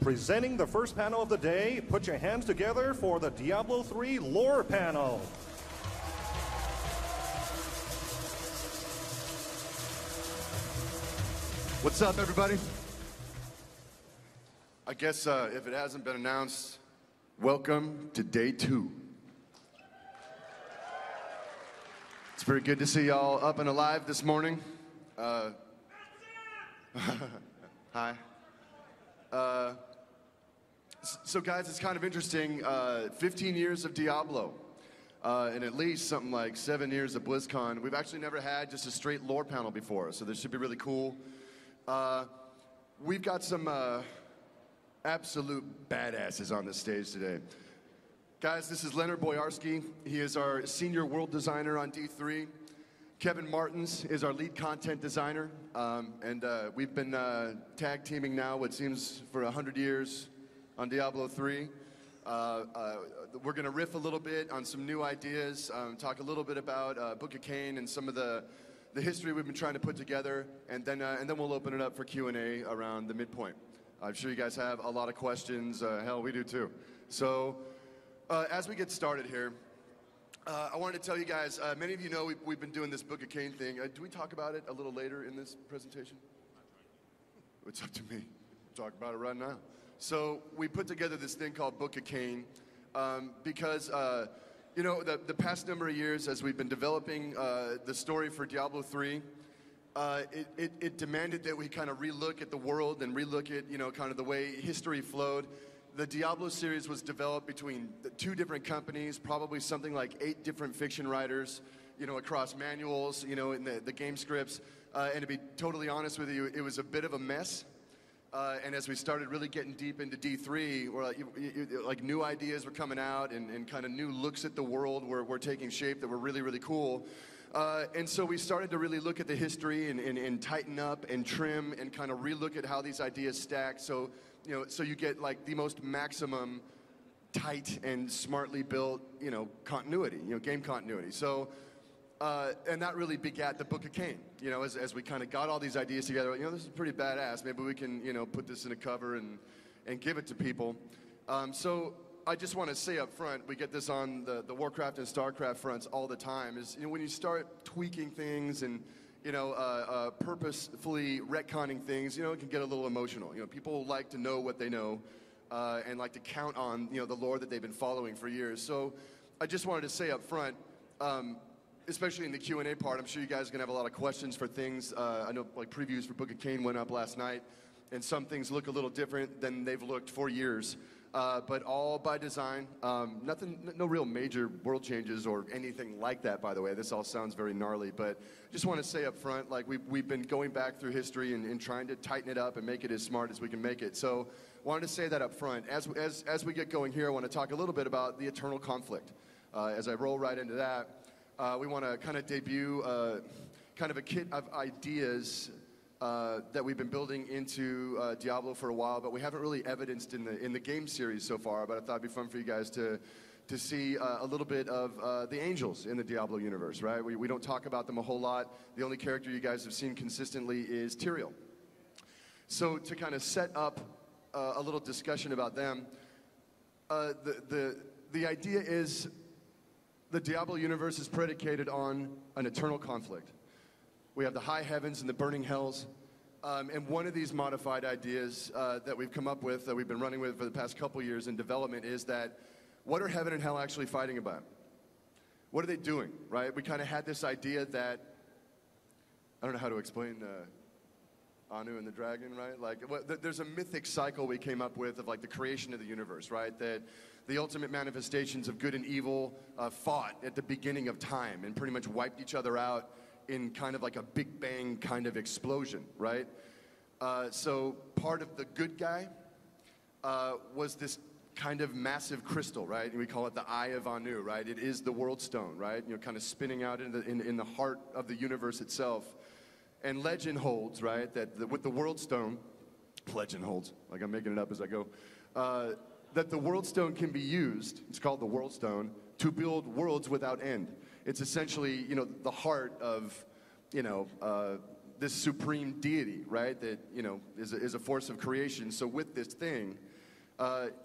Presenting the first panel of the day, put your hands together for the Diablo III lore panel. What's up, everybody? I guess if it hasn't been announced, welcome to day 2. It's very good to see y'all up and alive this morning. Hi. So guys, it's kind of interesting, 15 years of Diablo, and at least something like 7 years of Blizzcon. We've actually never had just a straight lore panel before, so this should be really cool. We've got some absolute badasses on this stage today. Guys, this is Leonard Boyarsky. He is our senior world designer on D3. Kevin Martins is our lead content designer, and we've been tag teaming now, what seems for 100 years, on Diablo 3. We're going to riff a little bit on some new ideas, talk a little bit about Book of Cain and some of the history we've been trying to put together, and then we'll open it up for Q&A around the midpoint. I'm sure you guys have a lot of questions. Hell, we do too. So as we get started here, I wanted to tell you guys, many of you know we've been doing this Book of Cain thing. Do we talk about it a little later in this presentation? It's up to me. Talk about it right now. So we put together this thing called Book of Cain because, you know, the past number of years as we've been developing the story for Diablo III, it demanded that we kind of relook at the world and relook at, you know, kind of the way history flowed. The Diablo series was developed between 2 different companies, probably something like 8 different fiction writers, you know, across manuals, you know, in the game scripts. And to be totally honest with you, it was a bit of a mess. And as we started really getting deep into D3, where like new ideas were coming out and kind of new looks at the world were taking shape that were really, really cool. And so we started to really look at the history and tighten up and trim and kind of relook at how these ideas stack. So, you know, so you get like the most maximum tight and smartly built, you know, continuity, you know, game continuity. So, and that really begat the Book of Cain. You know, as we kind of got all these ideas together, you know, this is pretty badass. Maybe we can, you know, put this in a cover and give it to people. So I just want to say up front, we get this on the Warcraft and StarCraft fronts all the time, is, you know, when you start tweaking things and, you know, purposefully retconning things, you know, it can get a little emotional. You know, people like to know what they know and like to count on, you know, the lore that they've been following for years. So I just wanted to say up front, especially in the Q&A part, I'm sure you guys are going to have a lot of questions for things. I know like previews for Book of Cain went up last night, and some things look a little different than they've looked for years. But all by design. No real major world changes or anything like that, by the way. This all sounds very gnarly, but just want to say up front, like we've been going back through history and trying to tighten it up and make it as smart as we can make it. So wanted to say that up front. As we get going here, I want to talk a little bit about the eternal conflict. As I roll right into that, we want to kind of debut kind of a kit of ideas that we've been building into Diablo for a while, but we haven't really evidenced in the game series so far. But I thought it'd be fun for you guys to see a little bit of the angels in the Diablo universe, right? We don't talk about them a whole lot. The only character you guys have seen consistently is Tyrael. So to kind of set up a little discussion about them, the idea is the Diablo universe is predicated on an eternal conflict. We have the high heavens and the burning hells. And one of these modified ideas that we've come up with, that we've been running with for the past couple years in development, is that what are heaven and hell actually fighting about? What are they doing, right? We kind of had this idea that, I don't know how to explain Anu and the dragon, right? Like, there's a mythic cycle we came up with of like the creation of the universe, right? That the ultimate manifestations of good and evil fought at the beginning of time and pretty much wiped each other out in kind of like a Big Bang kind of explosion, right? So part of the good guy was this kind of massive crystal, right? And we call it the Eye of Anu, right? It is the world stone, right? You know, kind of spinning out in the heart of the universe itself. And legend holds, right, that with the world stone, legend holds, like I'm making it up as I go, that the world stone can be used, it's called the world stone, to build worlds without end. It's essentially, you know, the heart of, you know, this supreme deity, right? That, you know, is a force of creation. So with this thing,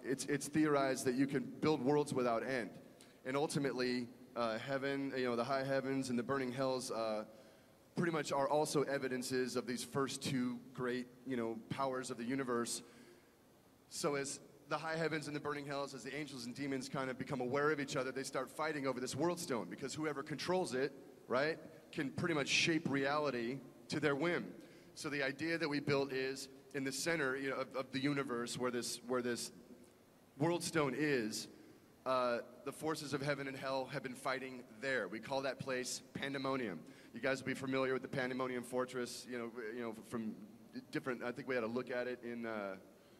it's theorized that you can build worlds without end. And ultimately, heaven, the high heavens and the burning hells pretty much are also evidences of these first two great, powers of the universe. So as the high heavens and the burning hells, as the angels and demons kind of become aware of each other, they start fighting over this world stone, because whoever controls it, right, can pretty much shape reality to their whim. So the idea that we built is in the center of the universe, where this world stone is, the forces of heaven and hell have been fighting there. We call that place Pandemonium. You guys will be familiar with the Pandemonium Fortress, from different. I think we had a look at it in.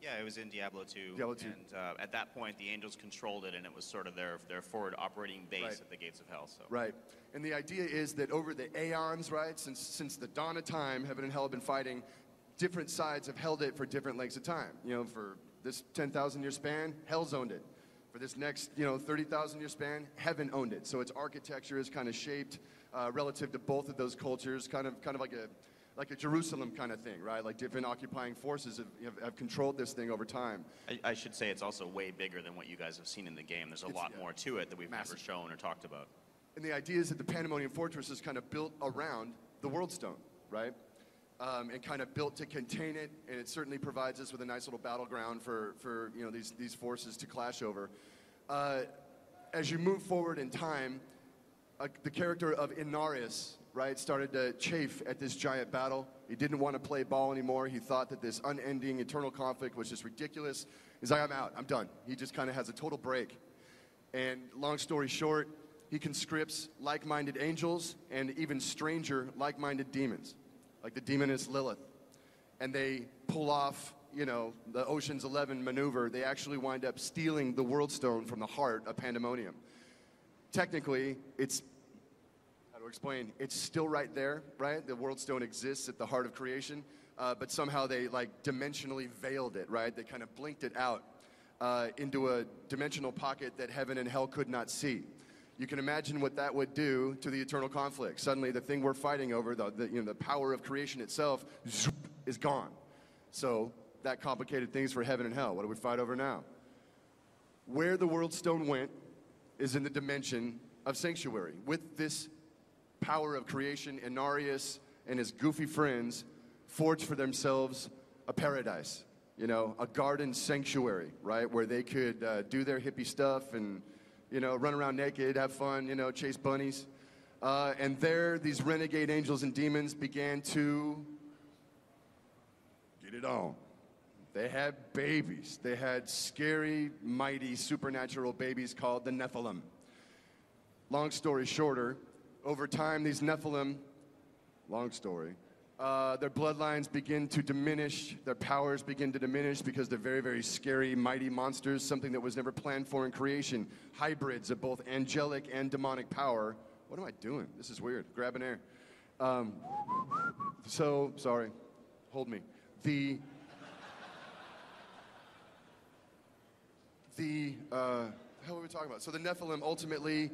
Yeah, it was in Diablo II. Diablo II. And at that point, the angels controlled it, and it was sort of their forward operating base Right. at the gates of hell. So. Right. And the idea is that over the aeons, right, since the dawn of time, heaven and hell have been fighting. Different sides have held it for different lengths of time. For this 10,000-year span, hell's owned it. For this next, 30,000-year span, heaven owned it. So its architecture is kind of shaped relative to both of those cultures, kind of like a Jerusalem kind of thing, right? Like different occupying forces have controlled this thing over time. I should say it's also way bigger than what you guys have seen in the game. There's a lot more to it that we've massive. never shown or talked about. And the idea is that the Pandemonium Fortress is kind of built around the World Stone, right? And kind of built to contain it, and it certainly provides us with a nice little battleground for these forces to clash over. As you move forward in time, the character of Inarius, right, started to chafe at this giant battle. He didn't want to play ball anymore. He thought that this unending eternal conflict was just ridiculous. He's like, I'm out, I'm done. He just kind of has a total break. And long story short, he conscripts like-minded angels and even stranger like-minded demons, like the demoness Lilith. And they pull off, the Ocean's 11 maneuver. They actually wind up stealing the World Stone from the heart of Pandemonium. Technically, it's still right there, right? The World Stone exists at the heart of creation, but somehow they dimensionally veiled it, right? They kind of blinked it out into a dimensional pocket that heaven and hell could not see. You can imagine what that would do to the eternal conflict. Suddenly, the thing we're fighting over, the power of creation itself, is gone. So that complicated things for heaven and hell. What do we fight over now? Where the World Stone went is in the dimension of sanctuary. With this power of creation, Inarius and his goofy friends forged for themselves a paradise, a garden sanctuary, right, where they could do their hippie stuff and, run around naked, have fun, chase bunnies. And there, these renegade angels and demons began to get it on. They had babies. They had scary, mighty, supernatural babies called the Nephilim. Long story shorter, over time, these Nephilim, long story, their bloodlines begin to diminish, their powers begin to diminish because they're very, very scary, mighty monsters, something that was never planned for in creation, hybrids of both angelic and demonic power. What am I doing? This is weird. Grabbing air. Sorry. Hold me. How are we talking about? So the Nephilim ultimately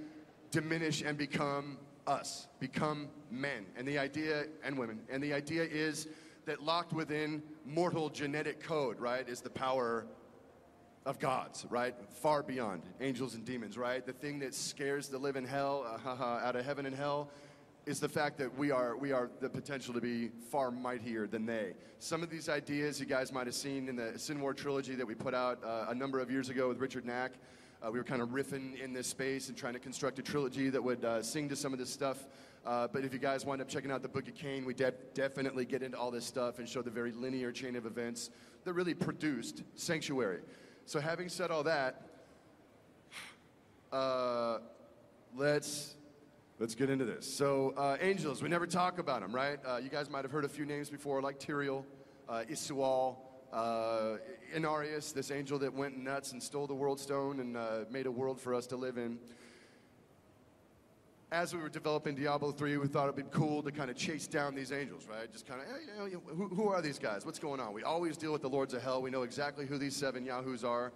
diminish and become us, become men, and the idea, and women, and the idea is that locked within mortal genetic code, right, is the power of gods, right, far beyond angels and demons, right? The thing that scares the living hell out of heaven and hell is the fact that we are the potential to be far mightier than they. Some of these ideas you guys might have seen in the Sin War trilogy that we put out a number of years ago with Richard Knack. We were kind of riffing in this space and trying to construct a trilogy that would sing to some of this stuff. But if you guys wind up checking out the Book of Cain, we definitely get into all this stuff and show the very linear chain of events that really produced Sanctuary. So having said all that, let's get into this. So angels, we never talk about them, right? You guys might have heard a few names before, like Tyrael, Isual, Inarius, this angel that went nuts and stole the World Stone and made a world for us to live in. As we were developing Diablo III, we thought it'd be cool to kind of chase down these angels, right? Just kind of, hey, who are these guys? What's going on? We always deal with the Lords of Hell. We know exactly who these 7 Yahoos are.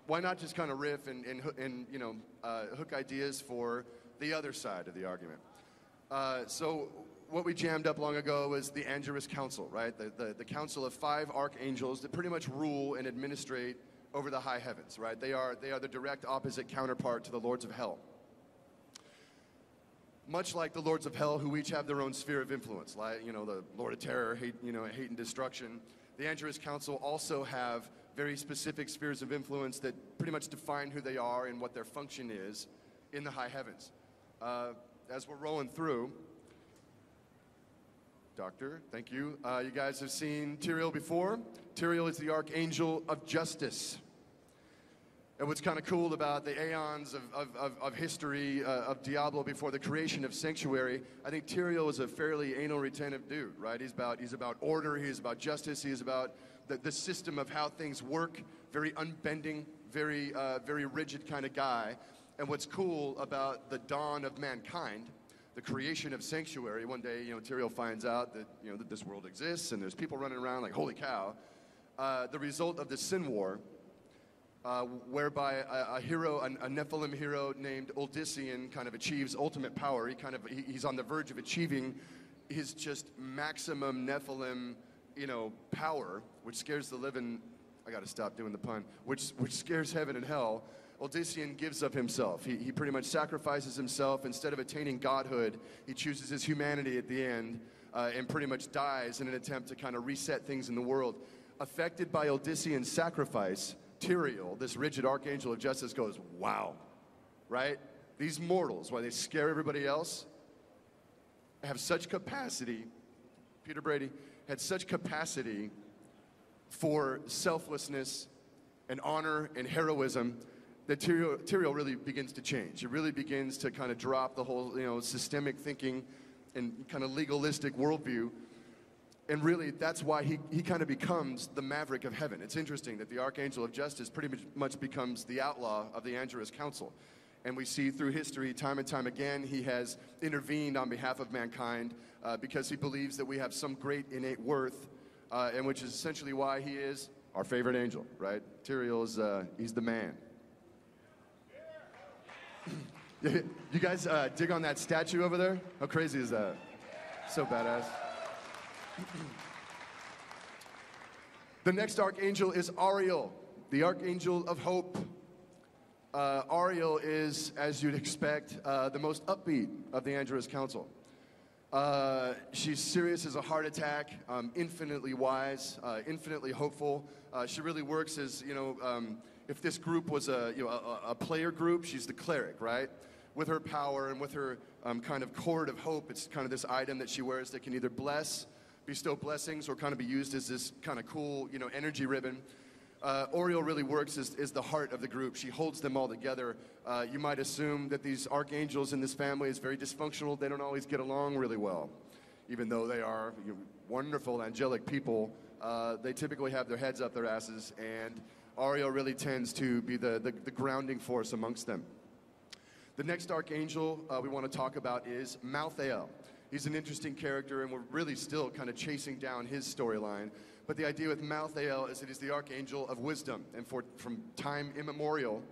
Why not just kind of riff and hook ideas for the other side of the argument? So what we jammed up long ago was the Angelus Council, right? The council of 5 archangels that pretty much rule and administrate over the high heavens, right? They are the direct opposite counterpart to the lords of hell. Much like the lords of hell, who each have their own sphere of influence, like, you know, the Lord of Terror, hate and destruction. The Angelus Council also have very specific spheres of influence that pretty much define who they are and what their function is in the high heavens. As we're rolling through, Doctor, thank you. You guys have seen Tyrael before. Tyrael is the Archangel of Justice. And what's kind of cool about the aeons of history of Diablo before the creation of Sanctuary, I think Tyrael is a fairly anal retentive dude, right? He's about order, he's about justice, he's about the system of how things work, very unbending, very rigid kind of guy. And what's cool about the dawn of mankind, the creation of Sanctuary, one day, Tyrael finds out that, that this world exists and there's people running around like, holy cow. The result of the Sin War, whereby a hero, a Nephilim hero named Uldyssian kind of achieves ultimate power. He's on the verge of achieving his just maximum Nephilim, power, which scares the living, I gotta stop doing the pun, which scares heaven and hell. Uldyssian gives of himself. He pretty much sacrifices himself. Instead of attaining godhood, he chooses his humanity at the end and pretty much dies in an attempt to kind of reset things in the world. Affected by Uldyssian's sacrifice, Tyrael, this rigid archangel of justice, goes, wow, right? These mortals, while they scare everybody else, have such capacity, Peter Brady had such capacity for selflessness and honor and heroism that Tyrael really begins to change. It really begins to kind of drop the whole, systemic thinking and kind of legalistic worldview. And really, that's why he kind of becomes the maverick of heaven. It's interesting that the Archangel of Justice pretty much becomes the outlaw of the Angelus Council. And we see through history, time and time again, he has intervened on behalf of mankind because he believes that we have some great innate worth, and which is essentially why he is our favorite angel, right? Tyrael is, he's the man. You guys dig on that statue over there? How crazy is that? So badass. The next archangel is Ariel, the archangel of hope. Ariel is, as you'd expect, the most upbeat of the Angelus Council. She's serious as a heart attack, infinitely wise, infinitely hopeful. She really works as, if this group was a player group, she's the cleric, right? With her power and with her kind of cord of hope, it's kind of this item that she wears that can either bestow blessings or kind of be used as this kind of cool, energy ribbon. Ariel really works as the heart of the group. She holds them all together. You might assume that these archangels in this family is very dysfunctional. They don't always get along really well. Even though they are wonderful, angelic people, they typically have their heads up their asses, and Ariel really tends to be the grounding force amongst them. The next archangel we want to talk about is Malthael. He's an interesting character, and we're really still kind of chasing down his storyline. But the idea with Malthael is that he's the archangel of wisdom, and from time immemorial,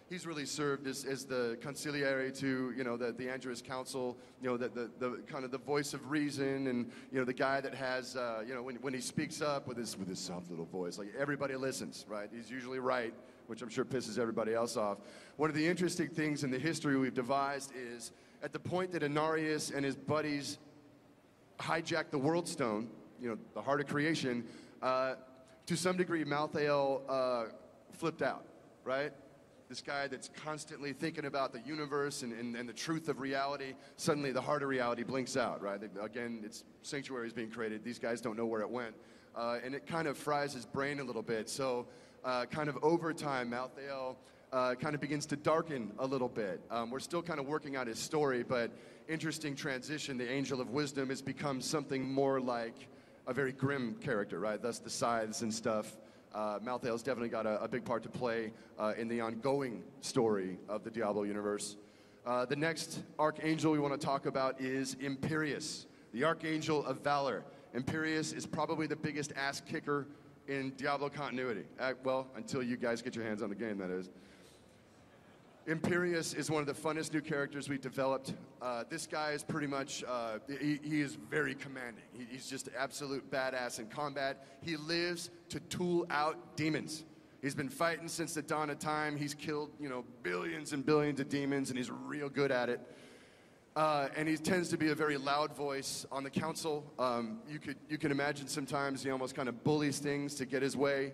he's really served as the conciliary to the Angelus Council, the kind of the voice of reason, and the guy that has when he speaks up with his soft little voice, like everybody listens, right? He's usually right, which I'm sure pisses everybody else off. One of the interesting things in the history we've devised is at the point that Inarius and his buddies hijacked the World Stone, the heart of creation, to some degree, Malthael flipped out, right? This guy that's constantly thinking about the universe and the truth of reality, suddenly the heart of reality blinks out, right? Again, it's sanctuaries being created. These guys don't know where it went. And it kind of fries his brain a little bit. So kind of over time, Malthael kind of begins to darken a little bit. We're still kind of working out his story, but interesting transition. The Angel of Wisdom has become something more like a very grim character, right? Thus the scythes and stuff. Malthael's definitely got a big part to play in the ongoing story of the Diablo universe. The next archangel we want to talk about is Imperius, the Archangel of Valor. Imperius is probably the biggest ass kicker in Diablo continuity. Well, until you guys get your hands on the game, that is. Imperius is one of the funnest new characters we've developed. This guy is pretty much, he is very commanding. He's just absolute badass in combat. He lives to tool out demons. He's been fighting since the dawn of time. He's killed, billions and billions of demons, and he's real good at it. And he tends to be a very loud voice on the council. You can imagine sometimes he almost kind of bullies things to get his way.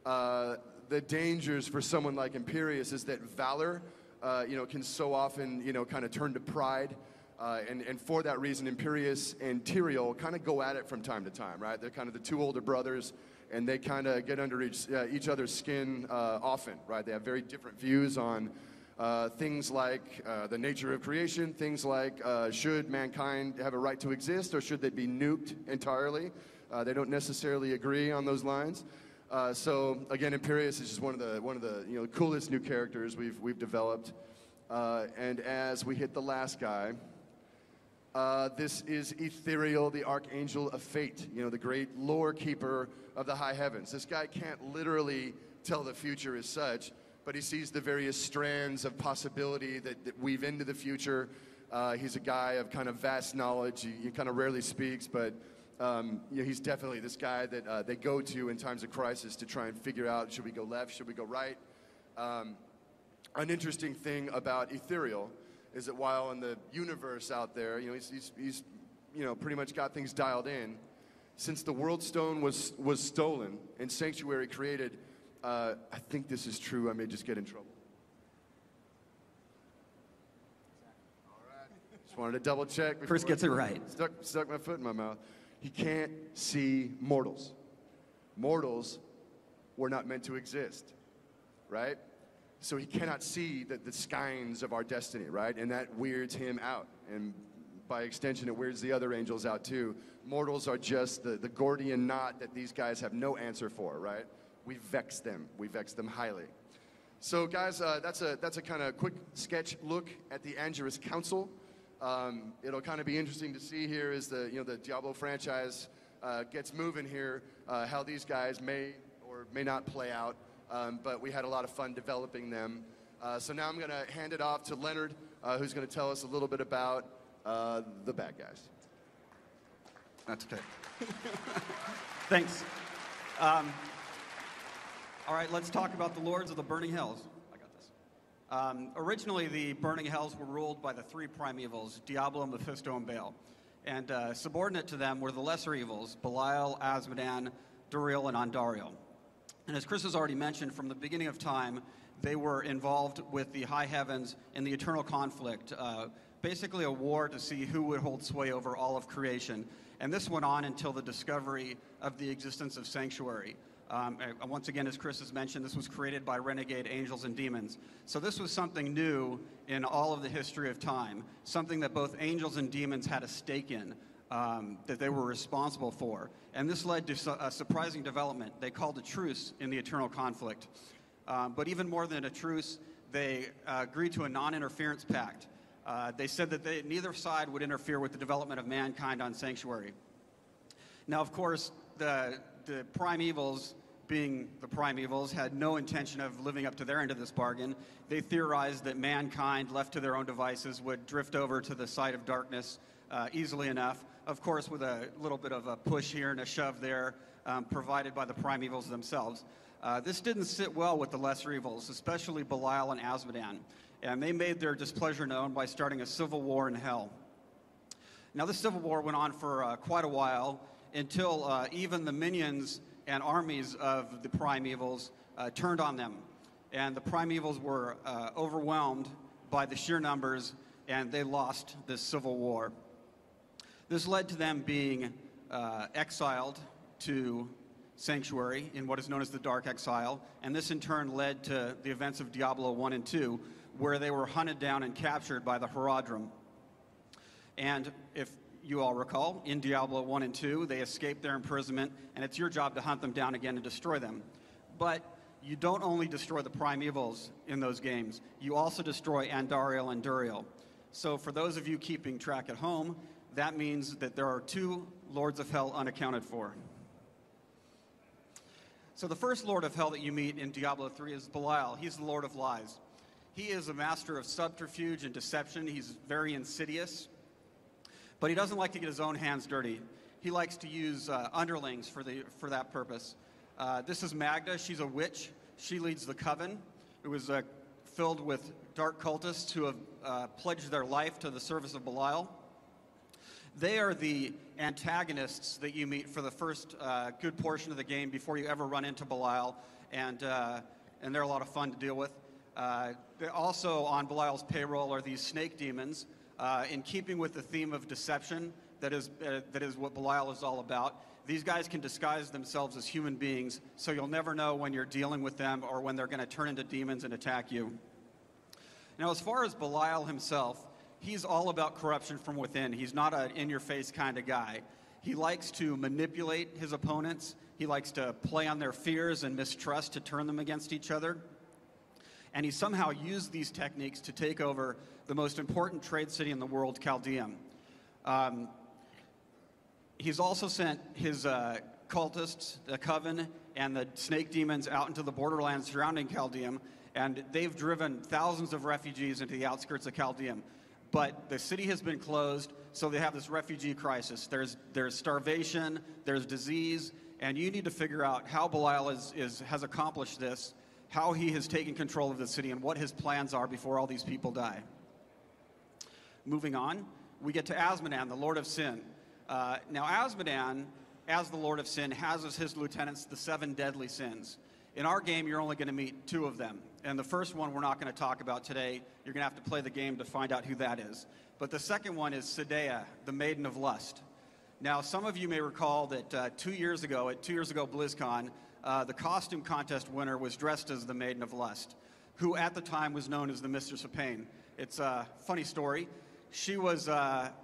The dangers for someone like Imperius is that valor, can so often, kind of turn to pride. And for that reason, Imperius and Tyrael kind of go at it from time to time, right? They're kind of the two older brothers, and they kind of get under each other's skin often, right? They have very different views on things like the nature of creation, things like should mankind have a right to exist, or should they be nuked entirely? They don't necessarily agree on those lines. So again, Imperius is just one of the coolest new characters we've developed. And as we hit the last guy, this is Ethereal, the Archangel of Fate, the great lore keeper of the high heavens. This guy can't literally tell the future as such, but he sees the various strands of possibility that weave into the future. He's a guy of kind of vast knowledge. He kind of rarely speaks, but he's definitely this guy that they go to in times of crisis to try and figure out, should we go left, should we go right? An interesting thing about Ethereal is that while in the universe out there, he's pretty much got things dialed in. Since the World Stone was stolen and Sanctuary created, I think this is true. I may just get in trouble. All right. Just wanted to double check. Chris gets it right. Stuck my foot in my mouth. He can't see mortals. Mortals were not meant to exist, right? So he cannot see the skeins of our destiny, right? And that weirds him out. And by extension, it weirds the other angels out too. Mortals are just the Gordian knot that these guys have no answer for, right? We vex them. We vex them highly. So guys, that's a kind of quick sketch look at the Angerus Council. It'll kind of be interesting to see here as the Diablo franchise gets moving here, how these guys may or may not play out. But we had a lot of fun developing them. So now I'm going to hand it off to Leonard, who's going to tell us a little bit about the bad guys. That's okay. Thanks. All right, let's talk about the Lords of the Burning Hells. I got this. Originally, the Burning Hells were ruled by the three primevals, Diablo, Mephisto, and Baal. And subordinate to them were the lesser evils, Belial, Azmodan, Duriel, and Andariel. And as Chris has already mentioned, from the beginning of time, they were involved with the high heavens in the eternal conflict, basically a war to see who would hold sway over all of creation. And this went on until the discovery of the existence of Sanctuary. Once again, as Chris has mentioned, this was created by renegade angels and demons. So this was something new in all of the history of time, something that both angels and demons had a stake in, that they were responsible for. And this led to a surprising development. They called a truce in the eternal conflict. But even more than a truce, they agreed to a non-interference pact. They said that neither side would interfere with the development of mankind on Sanctuary. Now, of course, the primevals, being the primevals, had no intention of living up to their end of this bargain. They theorized that mankind, left to their own devices, would drift over to the side of darkness easily enough, of course with a little bit of a push here and a shove there, provided by the primevals themselves. This didn't sit well with the lesser evils, especially Belial and Azmodan, and they made their displeasure known by starting a civil war in hell. Now, this civil war went on for quite a while, until even the minions and armies of the primevals turned on them. And the primevals were overwhelmed by the sheer numbers, and they lost this civil war. This led to them being exiled to Sanctuary in what is known as the Dark Exile, and this in turn led to the events of Diablo 1 and 2, where they were hunted down and captured by the Herodrum. And if you all recall, in Diablo 1 and 2, they escaped their imprisonment, and it's your job to hunt them down again and destroy them. But you don't only destroy the primevals in those games, you also destroy Andariel and Duriel. So for those of you keeping track at home, that means that there are two Lords of Hell unaccounted for. So the first Lord of Hell that you meet in Diablo 3 is Belial. He's the Lord of Lies. He is a master of subterfuge and deception. He's very insidious. But he doesn't like to get his own hands dirty. He likes to use underlings for that purpose. This is Magda. She's a witch. She leads the coven. It was filled with dark cultists who have pledged their life to the service of Belial. They are the antagonists that you meet for the first good portion of the game before you ever run into Belial, and they're a lot of fun to deal with. Also on Belial's payroll are these snake demons, in keeping with the theme of deception. That is what Belial is all about. These guys can disguise themselves as human beings, so you'll never know when you're dealing with them or when they're going to turn into demons and attack you. Now, as far as Belial himself, he's all about corruption from within. He's not an in-your-face kind of guy. He likes to manipulate his opponents. He likes to play on their fears and mistrust to turn them against each other. And he somehow used these techniques to take over the most important trade city in the world, Chaldeum. He's also sent his cultists, the Coven, and the snake demons out into the borderlands surrounding Chaldeum, and they've driven thousands of refugees into the outskirts of Chaldeum. But the city has been closed, so they have this refugee crisis. There's starvation, there's disease, and you need to figure out how Belial has accomplished this, how he has taken control of the city, and what his plans are before all these people die. Moving on, we get to Azmodan, the Lord of Sin. Now, Azmodan, as the Lord of Sin, has as his lieutenants the 7 deadly sins. In our game, you're only going to meet 2 of them. And the first one we're not going to talk about today. You're going to have to play the game to find out who that is. But the second one is Caeda, the Maiden of Lust. Now, some of you may recall that 2 years ago, at Blizzcon, the costume contest winner was dressed as the Maiden of Lust, who at the time was known as the Mistress of Pain. It's a funny story. She was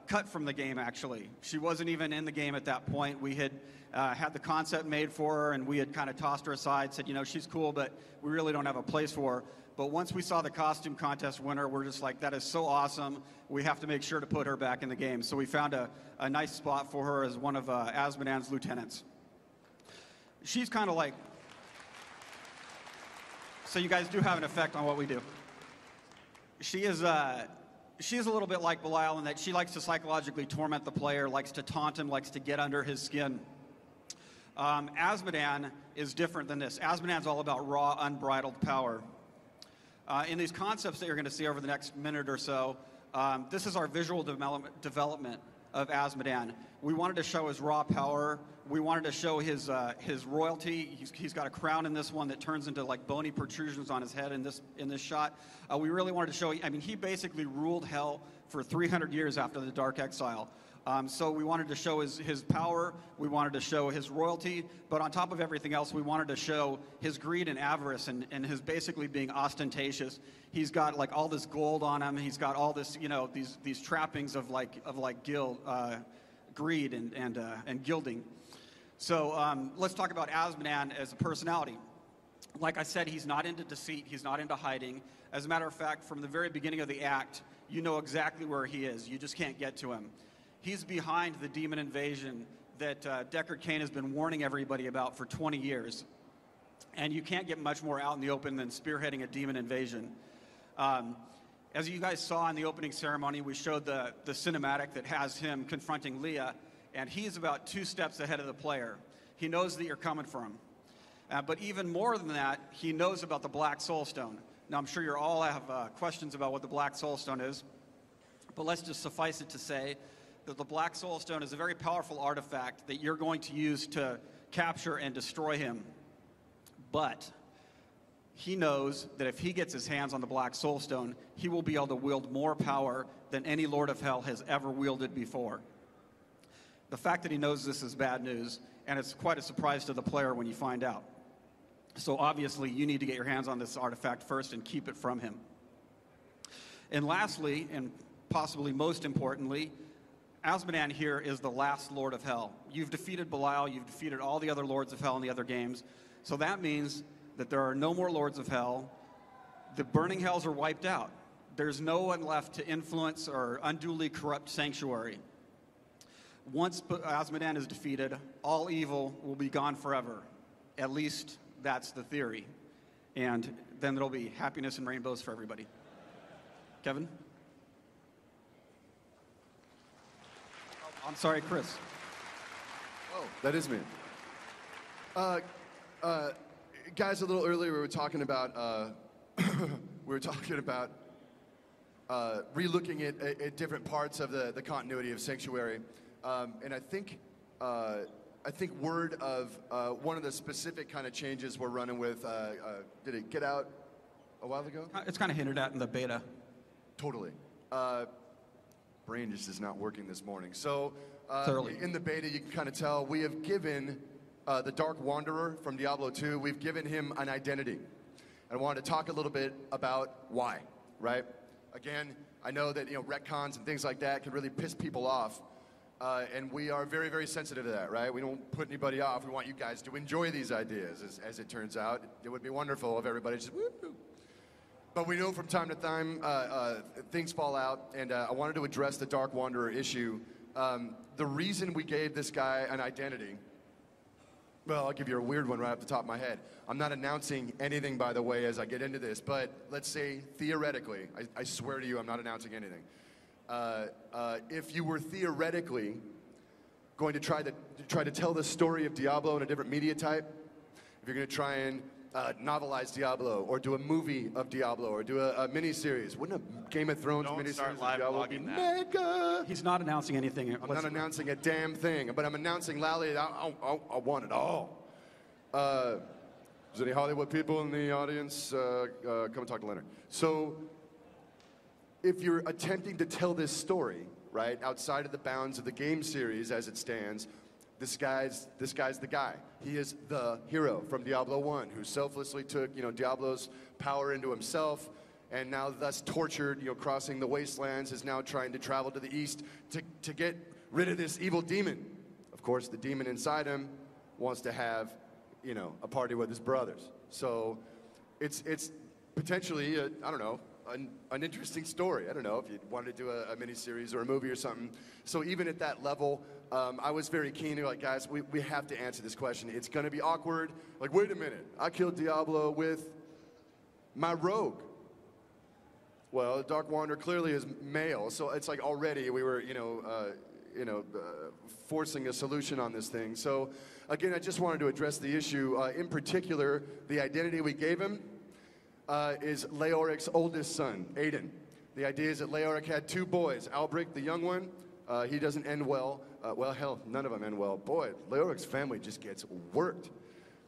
cut from the game, actually. She wasn't even in the game at that point. We had had the concept made for her, and we had kind of tossed her aside, said, you know, she's cool, but we really don't have a place for her. But once we saw the costume contest winner, we're just like, that is so awesome. We have to make sure to put her back in the game. So we found a nice spot for her as one of Azmodan's lieutenants. She's kind of like... So you guys do have an effect on what we do. She's a little bit like Belial in that she likes to psychologically torment the player, likes to taunt him, likes to get under his skin. Azmodan is different than this. Azmodan's all about raw, unbridled power. In these concepts that you're going to see over the next minute or so, this is our visual development of Azmodan. We wanted to show his raw power. We wanted to show his royalty. He's got a crown in this one that turns into like bony protrusions on his head in this shot. We really wanted to show, I mean, he basically ruled hell for 300 years after the Dark Exile. So we wanted to show his power, we wanted to show his royalty, but on top of everything else, we wanted to show his greed and avarice and his basically being ostentatious. He's got like all this gold on him. He's got all this, you know, these trappings of greed and gilding. So let's talk about Azmodan as a personality. Like I said, he's not into deceit. He's not into hiding. As a matter of fact, from the very beginning of the act, you know exactly where he is. You just can't get to him. He's behind the demon invasion that Deckard Cain has been warning everybody about for 20 years. And you can't get much more out in the open than spearheading a demon invasion. As you guys saw in the opening ceremony, we showed the cinematic that has him confronting Leah, and he's about 2 steps ahead of the player. He knows that you're coming for him. But even more than that, he knows about the Black Soul Stone. Now, I'm sure you all have questions about what the Black Soul Stone is, but let's just suffice it to say that the Black Soul Stone is a very powerful artifact that you're going to use to capture and destroy him. But he knows that if he gets his hands on the Black Soul Stone, he will be able to wield more power than any Lord of Hell has ever wielded before. The fact that he knows this is bad news, and it's quite a surprise to the player when you find out. So obviously, you need to get your hands on this artifact first and keep it from him. And lastly, and possibly most importantly, Azmodan here is the last Lord of Hell. You've defeated Belial, you've defeated all the other Lords of Hell in the other games, so that means that there are no more Lords of Hell. The burning hells are wiped out. There's no one left to influence or unduly corrupt Sanctuary. Once Azmodan is defeated, all evil will be gone forever. At least that's the theory. And then there'll be happiness and rainbows for everybody. Kevin? Oh, I'm sorry, Chris. Oh, that is me. Guys, a little earlier we were talking about relooking at different parts of the continuity of Sanctuary, and I think word of one of the specific kind of changes we're running with. Did it get out a while ago? It's kind of hinted at in the beta. Totally. Brain just is not working this morning. So in the beta, you can kind of tell we have given the Dark Wanderer from Diablo II, we've given him an identity. And I wanted to talk a little bit about why, right? Again, I know that retcons and things like that can really piss people off. And we are very, very sensitive to that, right? We don't put anybody off. We want you guys to enjoy these ideas, as it turns out. It would be wonderful if everybody just woo-hoo. But we know from time to time things fall out, and I wanted to address the Dark Wanderer issue. The reason we gave this guy an identity, well, I'll give you a weird one right off the top of my head. I'm not announcing anything, by the way, as I get into this, but let's say theoretically, I swear to you, I'm not announcing anything. If you were theoretically going to try to tell the story of Diablo in a different media type, if you're going to try and novelize Diablo, or do a movie of Diablo, or do a mini-series, wouldn't a Game of Thrones mini-series of Diablo be mega? He's not announcing anything. I'm not announcing a damn thing, but I'm announcing loudly that I want it all. Is there any Hollywood people in the audience? Come and talk to Leonard. So, if you're attempting to tell this story, right, outside of the bounds of the game series as it stands, this guy's the guy. He is the hero from Diablo 1 who selflessly took, Diablo's power into himself, and now thus tortured, crossing the wastelands, is now trying to travel to the east to get rid of this evil demon. Of course, the demon inside him wants to have, a party with his brothers. So it's potentially, an interesting story. I don't know if you wanted to do a mini-series or a movie or something. So even at that level, I was very keen to guys, we have to answer this question. It's going to be awkward. Like, wait a minute, I killed Diablo with my rogue. Well, Dark Wanderer clearly is male, so it's like already we were, forcing a solution on this thing. So again, I just wanted to address the issue. In particular, the identity we gave him is Leoric's oldest son, Aiden. The idea is that Leoric had two boys, Albrecht, the young one. He doesn't end well. Well, hell, none of them end well. Boy, Leoric's family just gets worked.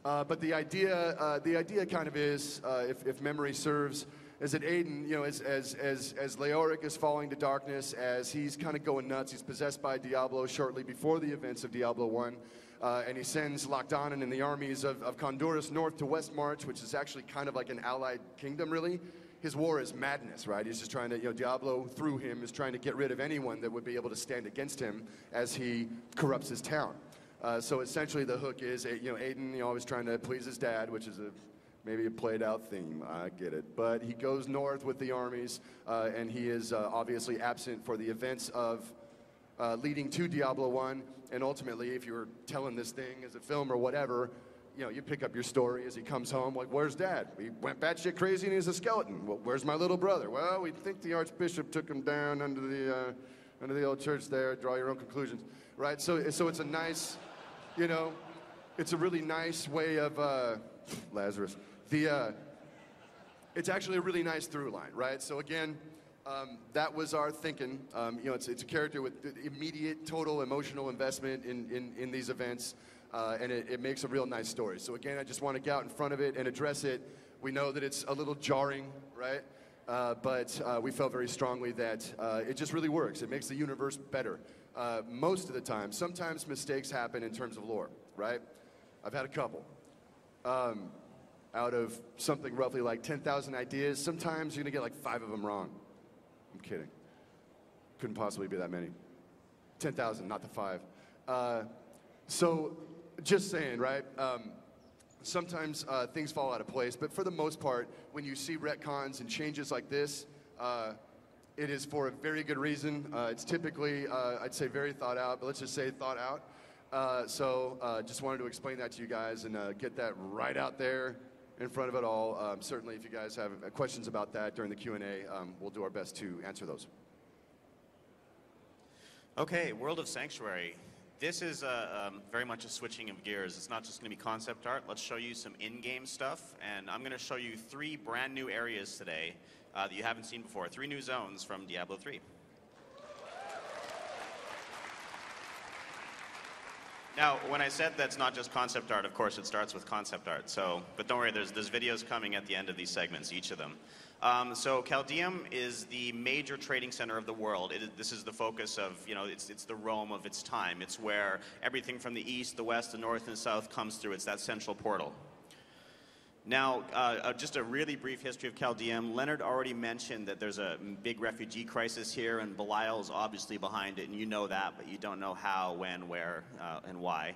But the idea kind of is, if memory serves, is that Aiden, as Leoric is falling to darkness, as he's kind of going nuts, he's possessed by Diablo shortly before the events of Diablo 1. And he sends Lochdanan and the armies of Condorus north to Westmarch, which is actually kind of like an allied kingdom, really. His war is madness, right? He's just trying to, Diablo, through him, is trying to get rid of anyone that would be able to stand against him as he corrupts his town. So essentially the hook is, Aiden, always trying to please his dad, which is maybe a played-out theme, I get it. But he goes north with the armies, and he is obviously absent for the events of leading to Diablo 1. And ultimately, if you were telling this thing as a film or whatever, you pick up your story as he comes home, like, where's Dad? He went batshit crazy and he's a skeleton. Well, where's my little brother? Well, we think the Archbishop took him down under the old church there. Draw your own conclusions, right? So it's a nice, it's a really nice way of, Lazarus. It's actually a really nice through line, right? So again, that was our thinking. It's a character with immediate, total emotional investment in these events, and it makes a real nice story. So again, I just want to get out in front of it and address it. We know that it's a little jarring, right? But we felt very strongly that it just really works. It makes the universe better. Most of the time. Sometimes mistakes happen in terms of lore, right? I've had a couple. Out of something roughly like 10,000 ideas, sometimes you're going to get like 5 of them wrong. I'm kidding. Couldn't possibly be that many. 10,000, not the 5. So, just saying, right? Sometimes things fall out of place, but for the most part, when you see retcons and changes like this, it is for a very good reason. It's typically, I'd say, very thought out, but let's just say thought out. So, just wanted to explain that to you guys and get that right out there in front of it all. Certainly, if you guys have questions about that during the Q&A, we'll do our best to answer those. Okay, World of Sanctuary. This is very much a switching of gears. It's not just going to be concept art. Let's show you some in-game stuff, and I'm going to show you 3 brand new areas today that you haven't seen before. 3 new zones from Diablo III. Now, when I said that's not just concept art, of course it starts with concept art. So, but don't worry, there's videos coming at the end of these segments, each of them. So Caldeum is the major trading center of the world. This is the focus of, it's the Rome of its time. It's where everything from the east, the west, the north, and south comes through. It's that central portal. Now, just a really brief history of Caldeum. Leonard already mentioned that there's a big refugee crisis here, and Belial is obviously behind it, and you know that, but you don't know how, when, where, and why.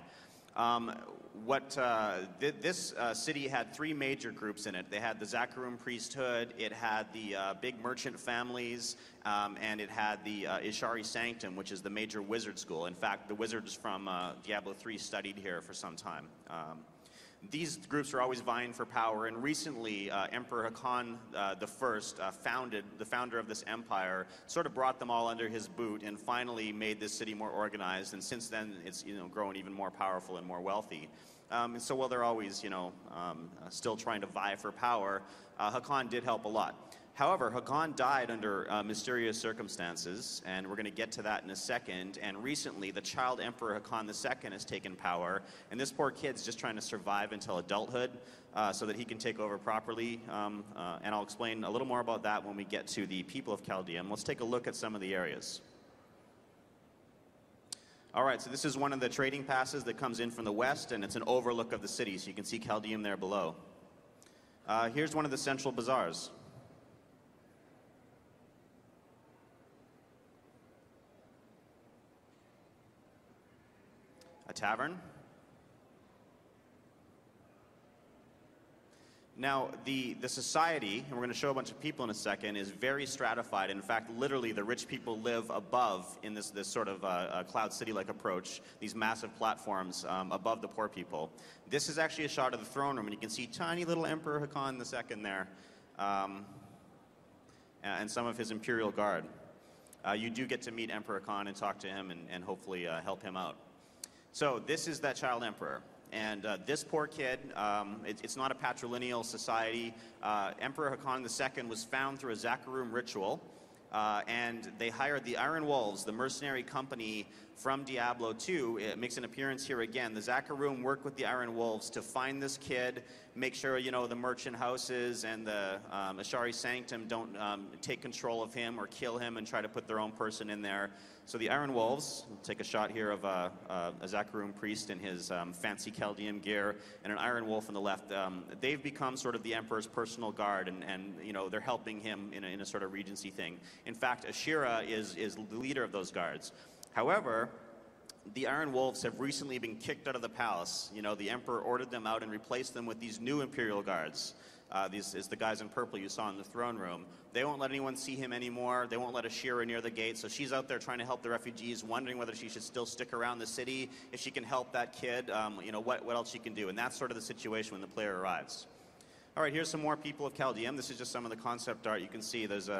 This city had 3 major groups in it. They had the Zakarum priesthood, it had the big merchant families, and it had the Ishari Sanctum, which is the major wizard school. In fact, the wizards from Diablo III studied here for some time. These groups were always vying for power, and recently Emperor Hakan I, the founder of this empire, sort of brought them all under his boot and finally made this city more organized, and since then it's grown even more powerful and more wealthy. And so while they're always still trying to vie for power, Hakan did help a lot. However, Hakan died under mysterious circumstances, and we're going to get to that in a second. And recently, the child Emperor Hakan II has taken power, and this poor kid's just trying to survive until adulthood so that he can take over properly. And I'll explain a little more about that when we get to the people of Caldeum. Let's take a look at some of the areas. All right, so this is one of the trading passes that comes in from the west, and it's an overlook of the city, so you can see Caldeum there below. Here's one of the central bazaars. A tavern. Now, the society, and we're going to show a bunch of people in a second, is very stratified. In fact, literally, the rich people live above in this sort of Cloud City-like approach, these massive platforms above the poor people. This is actually a shot of the throne room, and you can see tiny little Emperor Hakan II there, and some of his imperial guard. You do get to meet Emperor Hakan and talk to him and hopefully help him out. So this is that child emperor, and this poor kid, it's not a patrilineal society. Emperor Hakan II was found through a Zakarum ritual, and they hired the Iron Wolves, the mercenary company from Diablo II. It makes an appearance here again. The Zakarum work with the Iron Wolves to find this kid, make sure, the merchant houses and the Ishari Sanctum don't take control of him or kill him and try to put their own person in there. So the Iron Wolves, we'll take a shot here of a Zakarum priest in his fancy Caldeum gear and an Iron Wolf on the left. They've become sort of the Emperor's personal guard, and they're helping him in a sort of regency thing. In fact, Ashira is the leader of those guards. However, the Iron Wolves have recently been kicked out of the palace. The Emperor ordered them out and replaced them with these new Imperial guards. These is the guys in purple you saw in the throne room. They won't let anyone see him anymore. They won't let Ashira near the gate. So she's out there trying to help the refugees, wondering whether she should still stick around the city, if she can help that kid, what else she can do. And that's sort of the situation when the player arrives. All right, here's some more people of Caldeum. This is just some of the concept art. You can see there's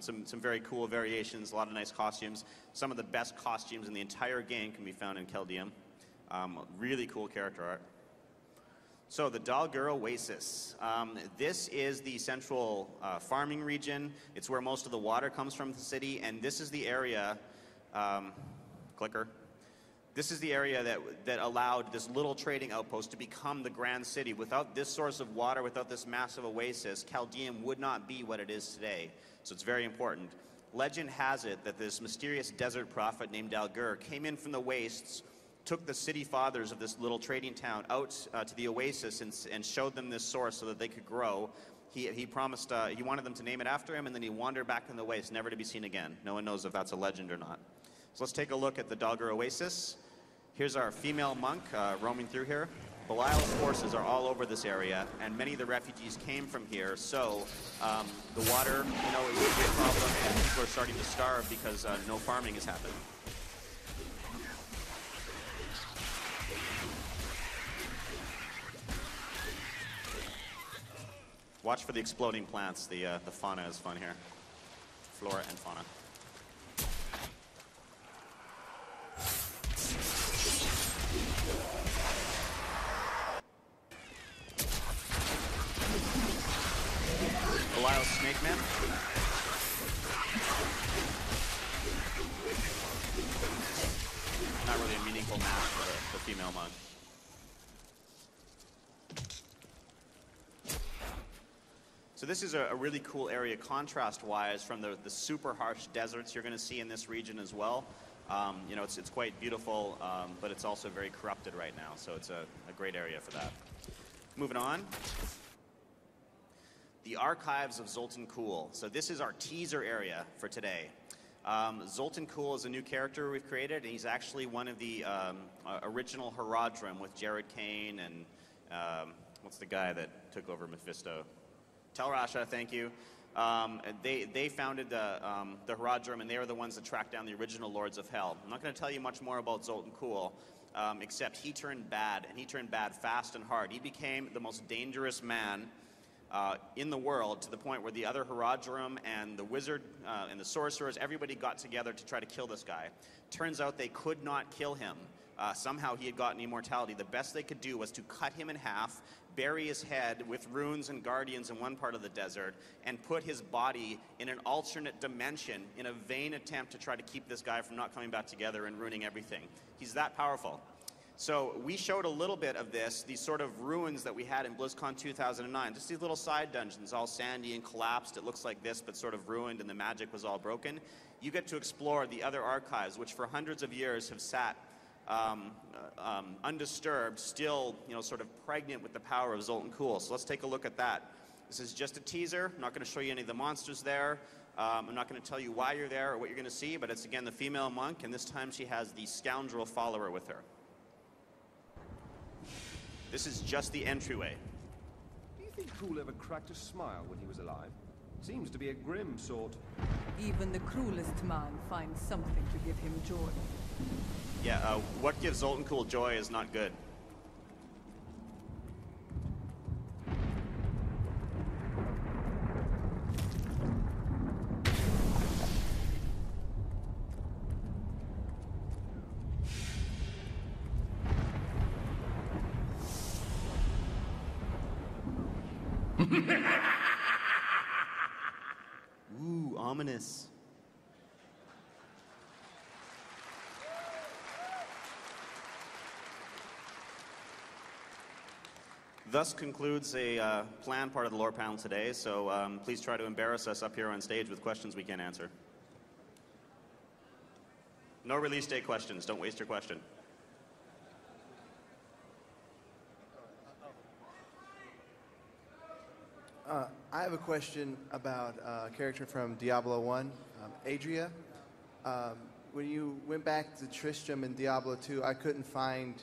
some very cool variations, a lot of nice costumes. Some of the best costumes in the entire game can be found in Caldeum. Really cool character art. So the Dalgur Oasis. This is the central farming region. It's where most of the water comes from the city, and this is the area, clicker. This is the area that allowed this little trading outpost to become the grand city. Without this source of water, without this massive oasis, Caldeum would not be what it is today. So it's very important. Legend has it that this mysterious desert prophet named Dalgur came in from the wastes, took the city fathers of this little trading town out to the oasis and showed them this source so that they could grow. He promised, he wanted them to name it after him, and then he wandered back in the waste, never to be seen again. No one knows if that's a legend or not. So let's take a look at the Dalgur Oasis. Here's our female monk roaming through here. Belial's forces are all over this area, and many of the refugees came from here, so the water, is a big problem, and people are starting to starve because no farming is happening. Watch for the exploding plants. The fauna is fun here. Flora and fauna. Belial Snake Man. Not really a meaningful match for the female monk. So this is a really cool area contrast-wise from the super harsh deserts you're going to see in this region as well. You know, it's quite beautiful, but it's also very corrupted right now, so it's a great area for that. Moving on. The Archives of Zoltan Kulle. So this is our teaser area for today. Zoltan Kulle is a new character we've created, and he's actually one of the original Haradrim with Jared Kane and what's the guy that took over Mephisto? Tel Rasha, thank you. They founded the Haradrim, and they were the ones that tracked down the original Lords of Hell. I'm not going to tell you much more about Zoltan Kulle, except he turned bad, and he turned bad fast and hard. He became the most dangerous man in the world, to the point where the other Haradrim and the wizard and the sorcerers, everybody got together to try to kill this guy. Turns out they could not kill him. Somehow he had gotten immortality. The best they could do was to cut him in half, bury his head with runes and guardians in one part of the desert, and put his body in an alternate dimension in a vain attempt to try to keep this guy from not coming back together and ruining everything. He's that powerful. So we showed a little bit of this, these sort of ruins that we had in Blizzcon 2009. Just these little side dungeons, all sandy and collapsed. It looks like this, but sort of ruined, and the magic was all broken. You get to explore the other archives, which for hundreds of years have sat undisturbed, still, you know, sort of pregnant with the power of Zoltan Kulle. So let's take a look at that. This is just a teaser. I'm not going to show you any of the monsters there. I'm not going to tell you why you're there or what you're going to see, but it's, again, the female monk, and this time she has the scoundrel follower with her. This is just the entryway. Do you think Kulle ever cracked a smile when he was alive? Seems to be a grim sort. Even the cruelest man finds something to give him joy. Yeah, what gives Zoltan Kulle joy is not good. Ooh, ominous. Thus concludes a planned part of the lore panel today, so please try to embarrass us up here on stage with questions we can't answer. No release date questions. Don't waste your question. I have a question about a character from Diablo 1, Adria. When you went back to Tristram in Diablo 2, I couldn't find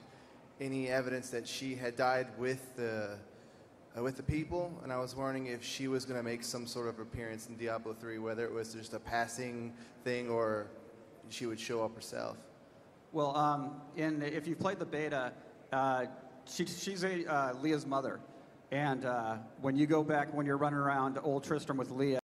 any evidence that she had died with the people, and I was wondering if she was going to make some sort of appearance in Diablo 3, whether it was just a passing thing or she would show up herself. Well, if you've played the beta, she's Leah's mother. And when you go back, when you're running around Old Tristram with Leah,